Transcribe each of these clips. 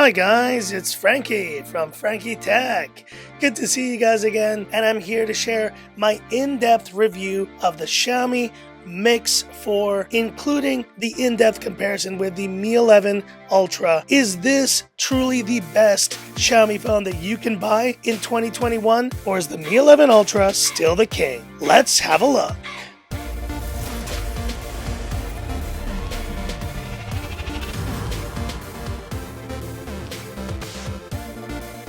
Hi guys, it's Frankie from Frankie Tech. Good to see you guys again, and I'm here to share my in-depth review of the Xiaomi Mix 4, including the in-depth comparison with the Mi 11 Ultra. Is this truly the best Xiaomi phone that you can buy in 2021, or is the Mi 11 Ultra still the king? Let's have a look.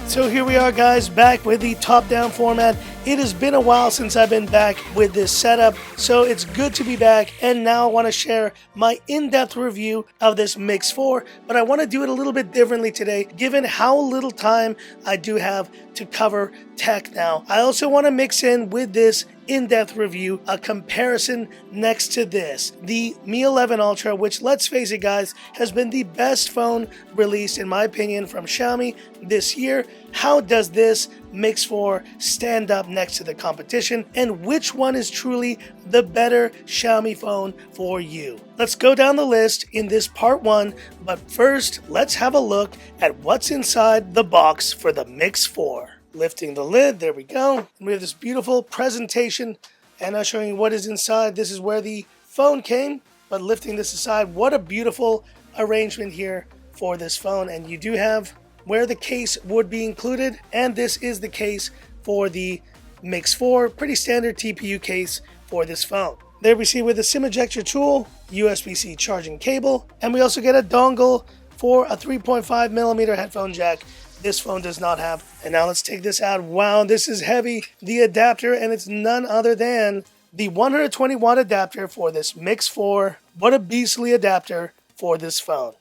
So here we are guys, back with the top-down format. It has been a while since I've been back with this setup, so it's good to be back, and now I want to share my in-depth review of this Mix 4, but I want to do it a little bit differently today, given how little time I do have to cover tech now. I also want to mix in with this in-depth review a comparison next to this, the Mi 11 Ultra, which, let's face it guys, has been the best phone released in my opinion from Xiaomi this year. How does this Mix 4 stand up next to the competition, and which one is truly the better Xiaomi phone for you? Let's go down the list in this part 1, but first let's have a look at what's inside the box for the Mix 4. Lifting the lid, there we go. And we have this beautiful presentation, and I'm showing you what is inside. This is where the phone came, but lifting this aside, what a beautiful arrangement here for this phone. And you do have where the case would be included, and this is the case for the Mix 4, pretty standard TPU case for this phone. There we see with a SIM ejector tool, USB-C charging cable, and we also get a dongle for a 3.5mm headphone jack. This phone does not have. And now let's take this out. Wow, this is heavy. The adapter, and it's none other than the 120 watt adapter for this Mix 4. What a beastly adapter for this phone.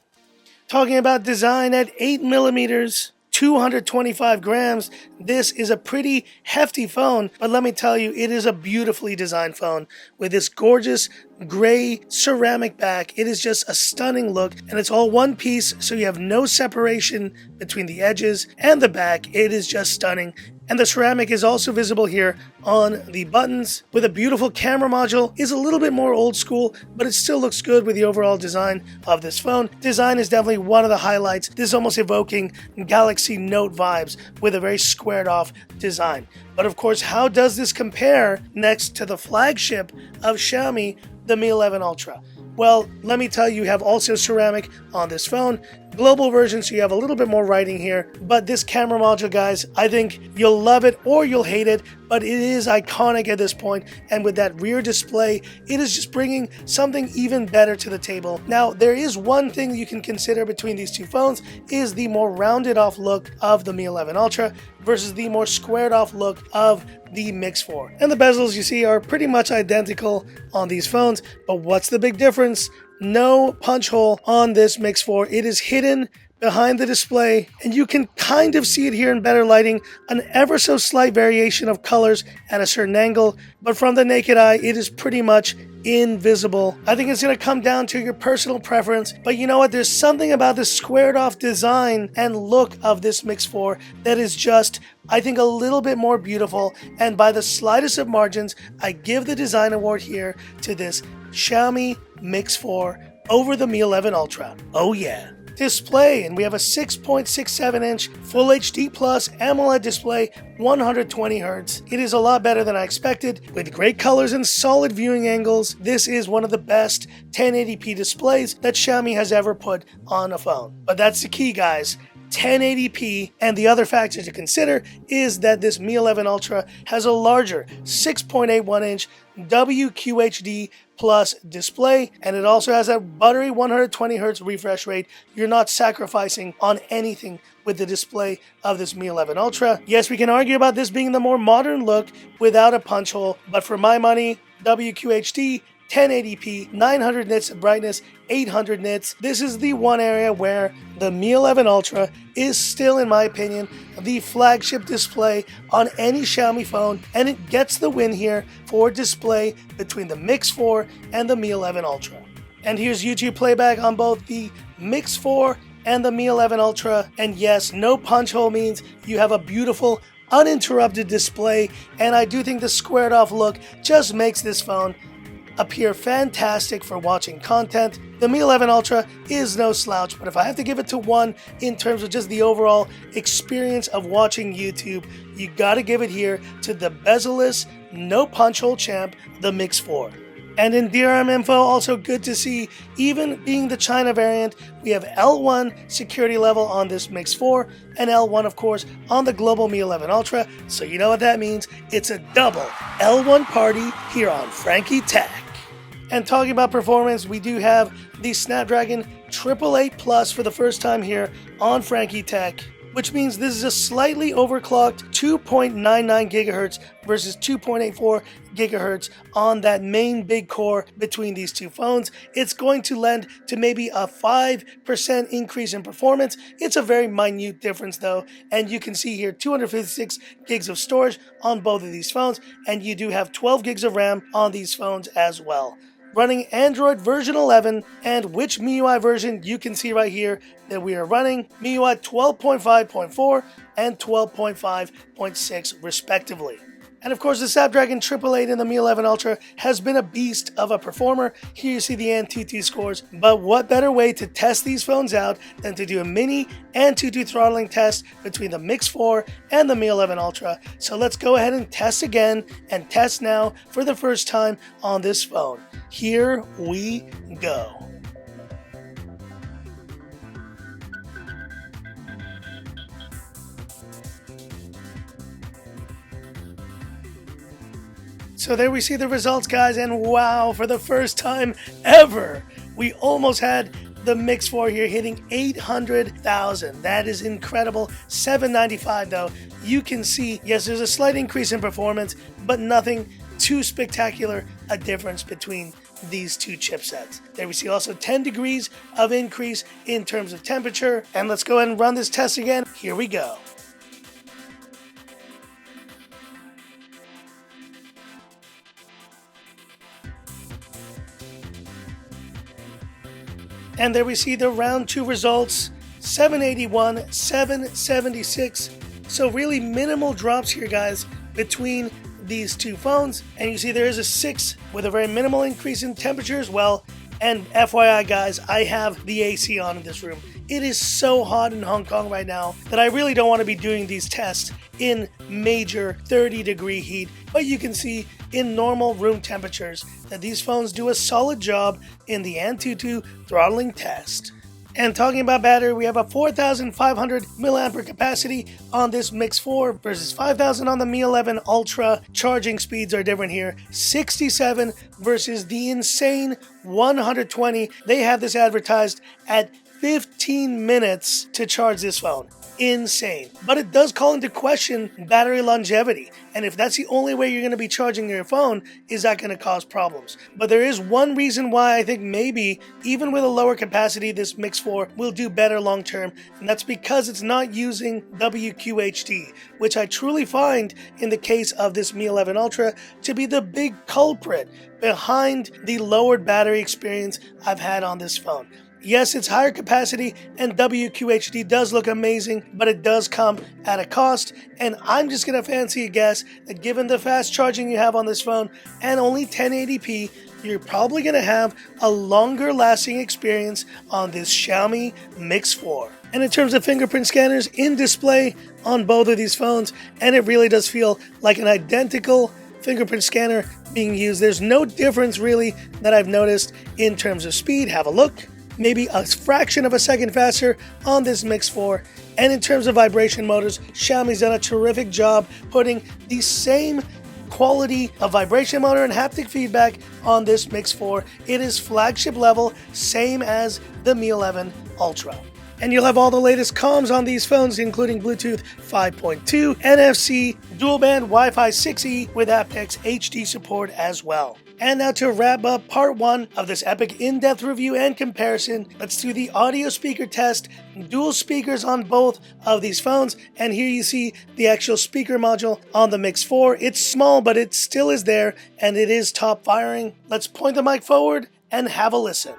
Talking about design, at 8mm, 225 grams, this is a pretty hefty phone, but let me tell you, it is a beautifully designed phone with this gorgeous gray ceramic back. It is just a stunning look, and it's all one piece, so you have no separation between the edges and the back. It is just stunning. And the ceramic is also visible here on the buttons with a beautiful camera module. Is a little bit more old school, but it still looks good with the overall design of this phone. Design is definitely one of the highlights. This is almost evoking Galaxy Note vibes with a very squared off design. But of course, how does this compare next to the flagship of Xiaomi, the Mi 11 Ultra? Well, let me tell you, you have also ceramic on this phone. Global version, so you have a little bit more writing here. But this camera module, guys, I think you'll love it or you'll hate it, but it is iconic at this point. And with that rear display, it is just bringing something even better to the table. Now, there is one thing you can consider between these two phones, is the more rounded off look of the Mi 11 Ultra versus the more squared off look of the Mix 4. And the bezels you see are pretty much identical on these phones, but what's the big difference? No punch hole on this Mix 4. It is hidden behind the display, and you can kind of see it here in better lighting, an ever so slight variation of colors at a certain angle, but from the naked eye, it is pretty much invisible. I think it's going to come down to your personal preference, but you know what? There's something about the squared off design and look of this Mix 4 that is just, I think, a little bit more beautiful, and by the slightest of margins, I give the design award here to this Xiaomi Mix 4 over the Mi 11 Ultra. Oh yeah. Display, and we have a 6.67 inch Full HD Plus AMOLED display, 120 Hz. It is a lot better than I expected, with great colors and solid viewing angles. This is one of the best 1080p displays that Xiaomi has ever put on a phone. But that's the key, guys. 1080p, and the other factor to consider is that this Mi 11 Ultra has a larger 6.81 inch WQHD Plus display, and it also has a buttery 120 Hz refresh rate. You're not sacrificing on anything with the display of this Mi 11 Ultra. Yes, we can argue about this being the more modern look without a punch hole, but for my money, WQHD, 1080p, 900 nits of brightness, 800 nits. This is the one area where the Mi 11 Ultra is still, in my opinion, the flagship display on any Xiaomi phone, and it gets the win here for display between the Mix 4 and the Mi 11 Ultra. And here's YouTube playback on both the Mix 4 and the Mi 11 Ultra, and yes, no punch hole means you have a beautiful, uninterrupted display, and I do think the squared off look just makes this phone appear fantastic for watching content The Mi 11 Ultra is no slouch, but if I have to give it to one in terms of just the overall experience of watching YouTube, you gotta give it here to the bezel-less, no punch hole champ, the Mix 4. And in DRM Info, also good to see, even being the China variant, we have L1 security level on this Mix 4, and L1, of course, on the global Mi 11 Ultra, so you know what that means. It's a double L1 party here on Frankie Tech. And talking about performance, we do have the Snapdragon 888 Plus for the first time here on Frankie Tech, which means this is a slightly overclocked 2.99 gigahertz versus 2.84 gigahertz on that main big core between these two phones. It's going to lend to maybe a 5% increase in performance. It's a very minute difference though, and you can see here 256 gigs of storage on both of these phones, and you do have 12 gigs of RAM on these phones as well. Running Android version 11, and which MIUI version you can see right here that we are running, MIUI 12.5.4 and 12.5.6 respectively. And of course, the Snapdragon 888 in the Mi 11 Ultra has been a beast of a performer. Here you see the Antutu scores, but what better way to test these phones out than to do a mini Antutu throttling test between the Mix 4 and the Mi 11 Ultra. So let's go ahead and test again, and test now for the first time on this phone. Here we go. So there we see the results, guys, and wow, for the first time ever, we almost had the Mix 4 here hitting 800,000. That is incredible. 795 though. You can see, yes, there's a slight increase in performance, but nothing too spectacular a difference between these two chipsets. There we see also 10 degrees of increase in terms of temperature. And let's go ahead and run this test again. Here we go. And there we see the round 2 results, 781, 776. So really minimal drops here, guys, between these two phones. And you see there is a 6 with a very minimal increase in temperature as well. And FYI, guys, I have the AC on in this room. It is so hot in Hong Kong right now that I really don't want to be doing these tests in major 30-degree heat. But you can see in normal room temperatures that these phones do a solid job in the Antutu throttling test. And talking about battery, we have a 4,500 mAh capacity on this Mix 4 versus 5,000 on the Mi 11 Ultra. Charging speeds are different here. 67 versus the insane 120. They have this advertised at 15 minutes to charge this phone. Insane. But it does call into question battery longevity. And if that's the only way you're going to be charging your phone, is that going to cause problems? But there is one reason why I think maybe, even with a lower capacity, this Mix 4 will do better long term. And that's because it's not using WQHD, which I truly find in the case of this Mi 11 Ultra to be the big culprit behind the lowered battery experience I've had on this phone. Yes, it's higher capacity and WQHD does look amazing, but it does come at a cost. And I'm just going to fancy a guess that given the fast charging you have on this phone and only 1080p, you're probably going to have a longer lasting experience on this Xiaomi Mix 4. And in terms of fingerprint scanners in display on both of these phones, and it really does feel like an identical fingerprint scanner being used. There's no difference really that I've noticed in terms of speed. Have a look. Maybe a fraction of a second faster on this Mix 4. And in terms of vibration motors, Xiaomi's done a terrific job putting the same quality of vibration motor and haptic feedback on this Mix 4. It is flagship level, same as the Mi 11 Ultra. And you'll have all the latest comms on these phones, including Bluetooth 5.2, NFC, dual band Wi-Fi 6E with aptX HD support as well. And now to wrap up part 1 of this epic in-depth review and comparison, let's do the audio speaker test. Dual speakers on both of these phones, and here you see the actual speaker module on the Mix 4. It's small, but it still is there, and it is top firing. Let's point the mic forward and have a listen.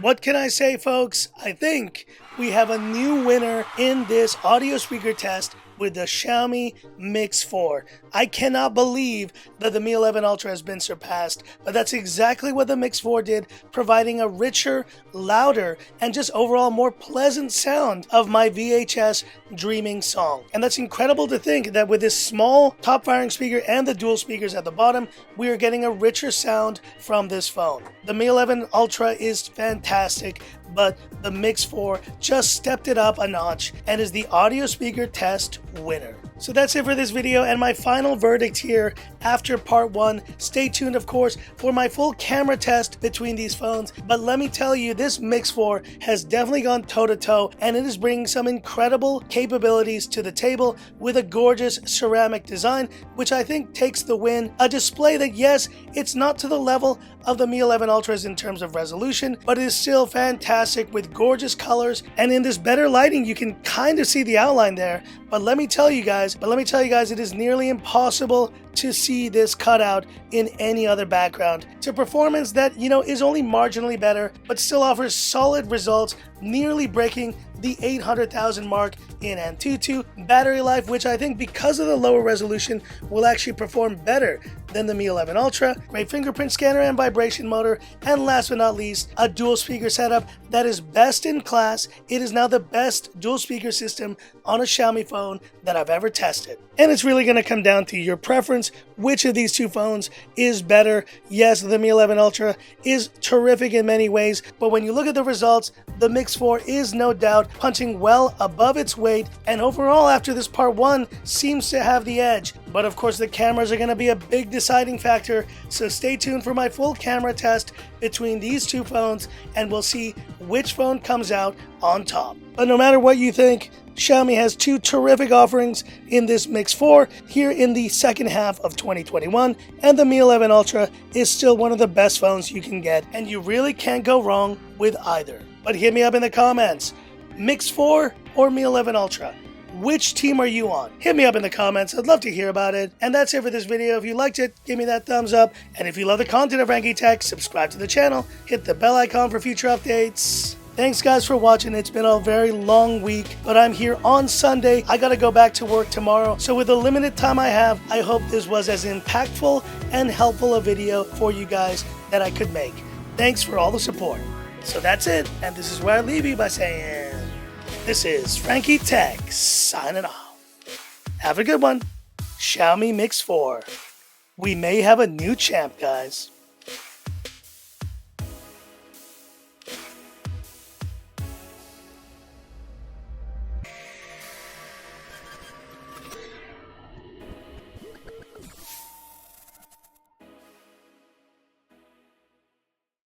What can I say, folks? I think we have a new winner in this audio speaker test with the Xiaomi Mix 4. I cannot believe that the Mi 11 Ultra has been surpassed, but that's exactly what the Mix 4 did, providing a richer, louder, and just overall more pleasant sound of my VHS dreaming song. And that's incredible to think that with this small top-firing speaker and the dual speakers at the bottom, we are getting a richer sound from this phone. The Mi 11 Ultra is fantastic, but the Mix 4 just stepped it up a notch and is the audio speaker test winner. So that's it for this video and my final verdict here after part 1. Stay tuned, of course, for my full camera test between these phones. But let me tell you, this Mix 4 has definitely gone toe-to-toe, and it is bringing some incredible capabilities to the table with a gorgeous ceramic design, which I think takes the win. A display that, yes, it's not to the level of the Mi 11 Ultras in terms of resolution, but it is still fantastic with gorgeous colors, and in this better lighting you can kind of see the outline there. But let me tell you guys, it is nearly impossible to see this cutout in any other background. It's a performance that, is only marginally better, but still offers solid results, nearly breaking the 800,000 mark in Antutu. Battery life, which I think because of the lower resolution will actually perform better than the Mi 11 Ultra. Great fingerprint scanner and vibration motor, and last but not least, a dual speaker setup that is best in class. It is now the best dual speaker system on a Xiaomi phone that I've ever tested. And it's really going to come down to your preference. Which of these two phones is better? Yes, the Mi 11 Ultra is terrific in many ways, but when you look at the results, the Mix 4 is no doubt punching well above its weight, and overall after this part 1 seems to have the edge. But of course the cameras are going to be a big deciding factor, so stay tuned for my full camera test between these two phones and we'll see which phone comes out on top. But no matter what you think, Xiaomi has two terrific offerings in this Mix 4 here in the second half of 2021, and the Mi 11 Ultra is still one of the best phones you can get, and you really can't go wrong with either. But hit me up in the comments, Mix 4 or Mi 11 Ultra? Which team are you on? Hit me up in the comments, I'd love to hear about it. And that's it for this video. If you liked it, give me that thumbs up. And if you love the content of Frankie Tech, subscribe to the channel, hit the bell icon for future updates. Thanks guys for watching. It's been a very long week, but I'm here on Sunday. I gotta go back to work tomorrow. So with the limited time I have, I hope this was as impactful and helpful a video for you guys that I could make. Thanks for all the support. So that's it, and this is where I leave you by saying, this is Frankie Tech signing off. Have a good one. Xiaomi Mix 4. We may have a new champ, guys.